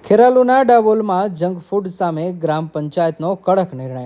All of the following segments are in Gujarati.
ખેરાલુના ડાબોલમાં જંક ફૂડ સામે ગ્રામ પંચાયતનો કડક નિર્ણય.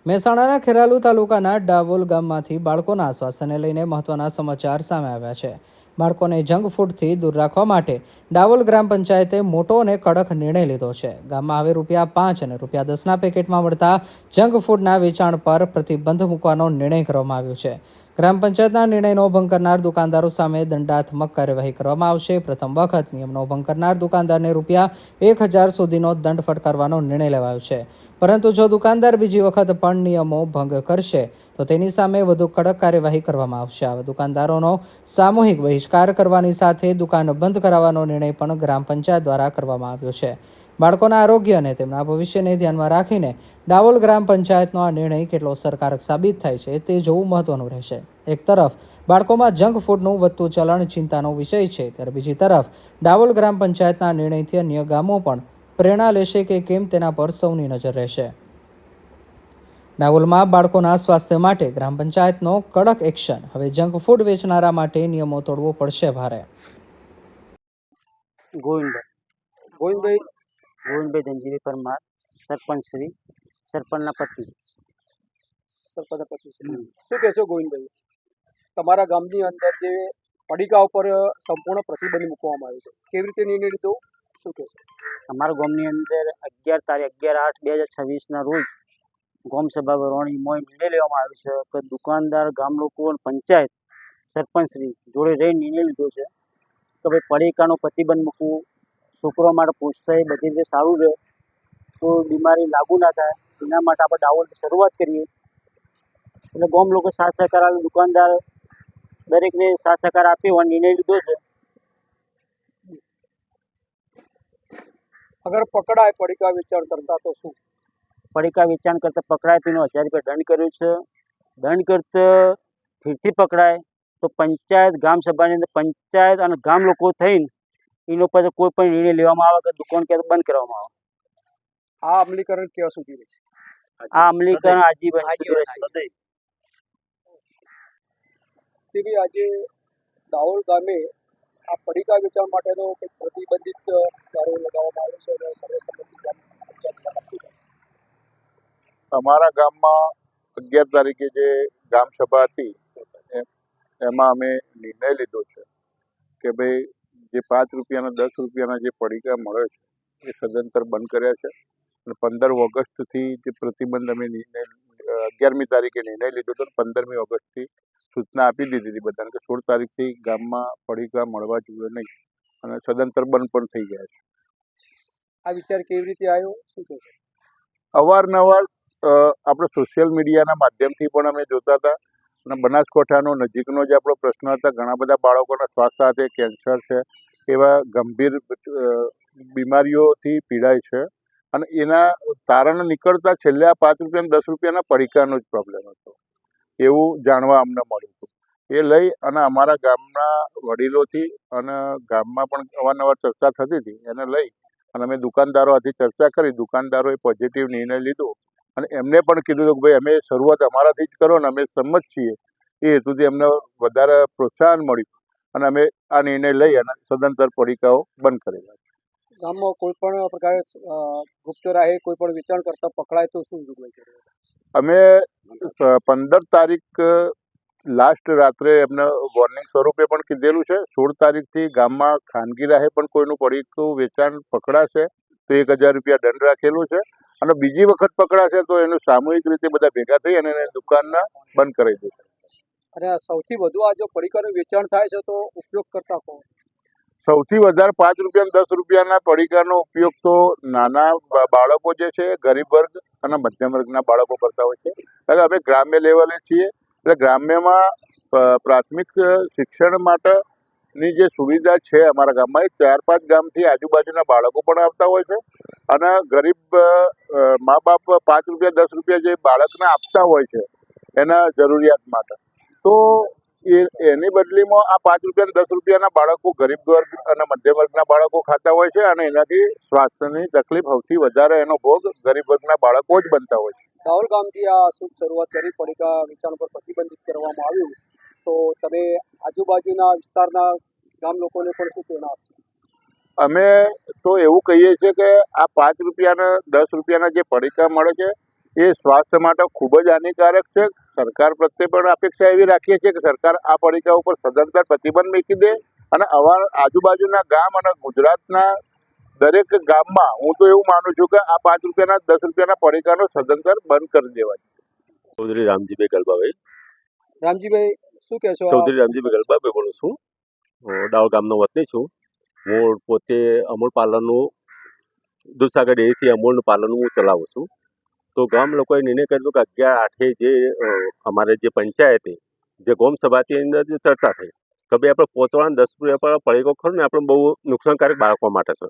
મહેસાણાના ખેરાલુ તાલુકાના ડાબોલ ગામમાંથી બાળકોના સ્વાસ્થ્યને લઈને મહત્વના સમાચાર સામે આવ્યા છે. બાળકોને જંક ફૂડથી દૂર રાખવા માટે ડાબોલ ગ્રામ પંચાયતે મોટો અને કડક નિર્ણય લીધો છે. ગામમાં હવે ₹5 અને ₹10ના પેકેટમાં મળતા જંક ફૂડના વેચાણ પર પ્રતિબંધ મૂકવાનો નિર્ણય કરવામાં આવ્યો છે. ગ્રામ પંચાયતના નિર્ણયનો ભંગ કરનાર દુકાનદારો સામે દંડાત્મક કાર્યવાહી કરવામાં આવશે. પ્રથમ વખત નિયમનો ભંગ કરનાર દુકાનદારને ₹1000 સુધીનો દંડ ફટકારવાનો નિર્ણય લેવાયો છે. પરંતુ જો દુકાનદાર બીજી વખત પણ નિયમો ભંગ કરશે તો તેની સામે વધુ કડક કાર્યવાહી કરવામાં આવશે. આવા દુકાનદારોનો સામૂહિક બહિષ્કાર કરવાની સાથે દુકાન બંધ કરાવવાનો નિર્ણય પણ ગ્રામ પંચાયત દ્વારા કરવામાં આવ્યો છે. બાળકોના આરોગ્ય અને તેમના ભવિષ્યને ધ્યાનમાં રાખીને ડાબોલ ગ્રામ પંચાયતનો આ નિર્ણય કેટલો અસરકારક સાબિત થાય છે તે જોવું મહત્વનું રહેશે. એક તરફ બાળકોમાં જંક ફૂડનું વધતું ચલણ ચિંતાનો વિષય છે, ત્યારે બીજી તરફ ડાબોલ ગ્રામ પંચાયતના નિર્ણયથી અન્ય ગામો પણ પ્રેરણા લેશે કે કેમ તેના પર સૌની નજર રહેશે. ડાબોલમાં બાળકોના સ્વાસ્થ્ય માટે ગ્રામ પંચાયતનો કડક એક્શન. હવે જંક ફૂડ વેચનારા માટે નિયમો તોડવો પડશે ભારે. ગોવિંદભાઈ ધનજીભાઈ પરમાર, સરપંચ શ્રી, સરપંચના પતિ. શું કહેશો ગોવિંદભાઈ, તમારા ગામની અંદર જે પડીકા ઉપર સંપૂર્ણ પ્રતિબંધ મૂકવામાં આવ્યો છે, કેવી રીતે નિર્ણય લીધો, શું કહેશો? અમારા ગામની અંદર 11/8/2026ના રોજ ગામ સભા ભરવાની નિર્ણય લેવામાં આવ્યો છે કે દુકાનદાર, ગામ લોકો અને પંચાયત સરપંચ શ્રી જોડે રહીને નિર્ણય લીધો છે કે ભાઈ પડીકાનો પ્રતિબંધ મૂકવું, છોકરો માટે પ્રોત્સાહન બધી રીતે સારું રહે, તો બીમારી લાગુ ના થાય, એના માટે આપણે ડાબોલથી શરૂઆત કરીએ. એટલે ગામ લોકો સાથ સહકાર આવે, દુકાનદાર દરેકને સાથ સહકાર આપી એવો નિર્ણય લીધો છે. અગર પકડાય પડીકા વેચાણ કરતા તો શું? પડીકા વેચાણ કરતા પકડાય તો એનો ₹1000 દંડ કર્યો છે. દંડ કરતા ફરીથી પકડાય તો પંચાયત, ગામ સભાની અંદર પંચાયત અને ગામ લોકો થઈને એનો પછી કોઈ પણ નિર્ણય લેવામાં આવે કે દુકાન ક્યારે બંધ કરવામાં આવે. આ અમલીકરણ ક્યાં સુધી રહેશે? આ અમલીકરણ આજીવન સુધી રહેશે. આજે ડાબોલ ગામે આ પડીકા વેચાણ માટેનો પ્રતિબંધિત કાર્ય લગાવવામાં આવ્યો છે. અમારા ગામમાં 11 તારીખે જે ગ્રામ સભા હતી એમાં અમે નિર્ણય લીધો છે કે ભાઈ જે ₹5 ₹10ના જે પડીકા મળે છે એ સદંતર બંધ કર્યા છે. અને 15 ઓગસ્ટથી જે પ્રતિબંધ અમે 11મી તારીખે નિર્ણય લીધો હતો, 15મી ઓગસ્ટથી સૂચના આપી દીધી હતી બધાને કે 16 તારીખથી ગામમાં પડીકા મળવા જોઈએ નહીં, અને સદંતર બંધ પણ થઈ ગયા છે. આ વિચાર કેવી રીતે આવ્યો, શું કહેશો? અવારનવાર આપણે સોશિયલ મીડિયાના માધ્યમથી પણ અમે જોતા હતા, અને બનાસકાંઠાનો નજીકનો જે આપણો પ્રશ્ન હતા, ઘણા બધા બાળકોના શ્વાસ સાથે કેન્સર છે, એવા ગંભીર બીમારીઓથી પીડાય છે, અને એના તારણ નીકળતા છેલ્લે ₹5 અને ₹10ના પડીકાનો જ પ્રોબ્લેમ હતો એવું જાણવા અમને મળ્યું હતું. એ લઈ અને અમારા ગામના વડીલોથી અને ગામમાં પણ અવારનવાર ચર્ચા થતી હતી, એને લઈ અને અમે દુકાનદારો હાથે ચર્ચા કરી. દુકાનદારોએ પોઝિટિવ નિર્ણય લીધો અને એમને પણ કીધું કે ભાઈ અમે શરૂઆત અમારાથી જ કરો ને અમે સંમત છીએ. એ હેતુથી અમને વધારે પ્રોત્સાહન મળ્યું અને અમે આ નિર્ણય લઈ અને સદંતર પડીકાઓ બંધ કરેલા છે. ગામમાં કોઈ પણ પ્રકારે ગુપ્ત રાહે કોઈ પણ વેચાણ કરતા પકડાય તો શું જોગવાઈ કરે? અમે 15 તારીખ લાસ્ટ રાત્રે એમને વોર્નિંગ સ્વરૂપે પણ કીધેલું છે. 16 તારીખથી ગામમાં ખાનગી રાહે પણ કોઈનું પડીકું વેચાણ પકડાશે તો ₹1000 દંડ રાખેલું છે, અને બીજી વખત પકડાશે તો એનું સામૂહિક રીતે બધા ભેગા થઈ અને એને દુકાનના બંધ કરાવી દેશે. અને સૌથી વધુ આ જો પડીકાનું વેચાણ થાય છે તો ઉપયોગ કરતા કોણ? સૌથી વધારે ₹5 અને ₹10ના પડીકાનો ઉપયોગ તો નાના બાળકો જે છે, ગરીબ વર્ગ અને મધ્યમ વર્ગના બાળકો કરતા હોય છે. એટલે અમે ગ્રામ્ય લેવલે છીએ, એટલે ગ્રામ્યમાં પ્રાથમિક શિક્ષણ માટેની જે સુવિધા છે અમારા ગામમાં, એ 4-5 ગામથી આજુબાજુના બાળકો પણ આવતા હોય છે, અને ગરીબ મા બાપ ₹5 10 જે બાળકને આપતા હોય છે એના જરૂરિયાત માટે, તો એની બદલીમાં આ ₹5 અને ₹10ના બાળકો ગરીબ વર્ગ અને મધ્યમ વર્ગના બાળકો ખાતા હોય છે, અને એનાથી સ્વાસ્થ્યની તકલીફ સૌથી વધારે એનો ભોગ ગરીબ વર્ગના બાળકો જ બનતા હોય છે. ડાબોલ ગામથી આ શુભ શરૂઆત કરી, પડીકા વેચાણ પર પ્રતિબંધિત કરવામાં આવ્યું, તો તમે આજુબાજુના વિસ્તારના ગામ લોકોને પણ શું પ્રેરણા આપશો? અમે તો એવું કહીએ છીએ કે આ 5 રૂપિયાના 10 રૂપિયાના જે પડીકા મળે છે એ સ્વાસ્થ્ય માટે ખૂબ જ હાનિકારક છે. સરકાર પ્રત્યે પણ અપેક્ષા એવી રાખીએ છીએ કે સરકાર આ પડીકા ઉપર સદંતર પ્રતિબંધ મૂકી દે અને આજુબાજુના ગામ અને ગુજરાતના દરેક ગામમાં હું તો એવું માનું છું કે આ 5 રૂપિયાના 10 રૂપિયાના પડીકાનો સદંતર બંધ કરી દેવાય. ચૌધરી રામજીભાઈ ગલબાભાઈ. રામજીભાઈ શું કહેશો ચૌધરી રામજીભાઈ ગલબાભાઈ બોલું છું. ડાવલ ગામનો વતની છું. હું પોતે અમૂલ પાર્લરનું દૂધસાગર ડેરીથી અમૂલનું પાર્લરનું હું ચલાવું છું. તો ગામ લોકોએ નિર્ણય કર્યો કે 11/8 જે અમારે જે પંચાયતે જે ગોમ સભાની અંદર જે ચર્ચા થઈ કે ભાઈ આપણે પહોંચવાના 10 રૂપિયા પર પડીકો ખરો ને આપણે બહુ નુકસાનકારક બાળકો માટે છે.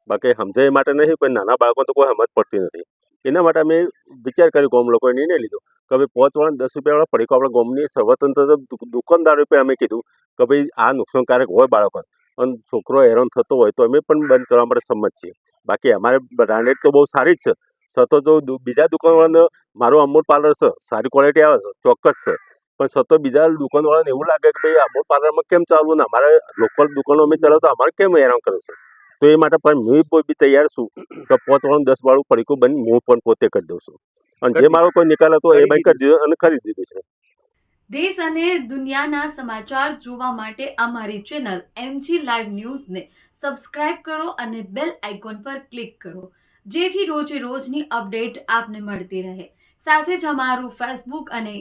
બાકી સમજાય માટે નહીં, પણ નાના બાળકો તો કોઈ સમજ પડતી નથી. એના માટે અમે વિચાર કર્યો, ગામ લોકોએ નિર્ણય લીધો કે ભાઈ પહોંચવાના 10 રૂપિયાવાળા પડીકો આપણે ગામની સ્વતંત્ર દુકાનદારો પર અમે કીધું કે ભાઈ આ નુકસાનકારક હોય બાળકો અને છોકરો હેરાન થતો હોય તો અમે પણ બંધ કરવા માટે સંમત છીએ. બાકી અમારે બ્રાન્ડેડ તો બહુ સારી જ છે. સતો જો બીજા દુકાનવાળાને મારું અમૂલ પાર્લર છે, સારી ક્વોલિટી આવે છે, ચોક્કસ છે, પણ સતો બીજા દુકાનવાળાને એવું લાગે કે ભાઈ અમૂલ પાર્લરમાં કેમ ચાલવું ને અમારે લોકલ દુકાનો અમે ચલાવતા અમારે કેમ હેરાન કરે છે. તો એ માટે પણ હું બી તૈયાર છું કે 5/10 વાળું પડીકું બંધ હું પણ પોતે કરી દઉં છું. અને જે મારો કોઈ નિકાલ હતો એ બંધ કરી દીધો અને ખરીદી દીધું છે. દેશ અને દુનિયાના સમાચાર જોવા માટે અમારી ચેનલ MG લાઈવ ન્યૂઝને સબસ્ક્રાઇબ કરો અને બેલ આઇકોન પર ક્લિક કરો, જેથી રોજે રોજની અપડેટ આપને મળતી રહે. સાથે જ અમારું ફેસબુક અને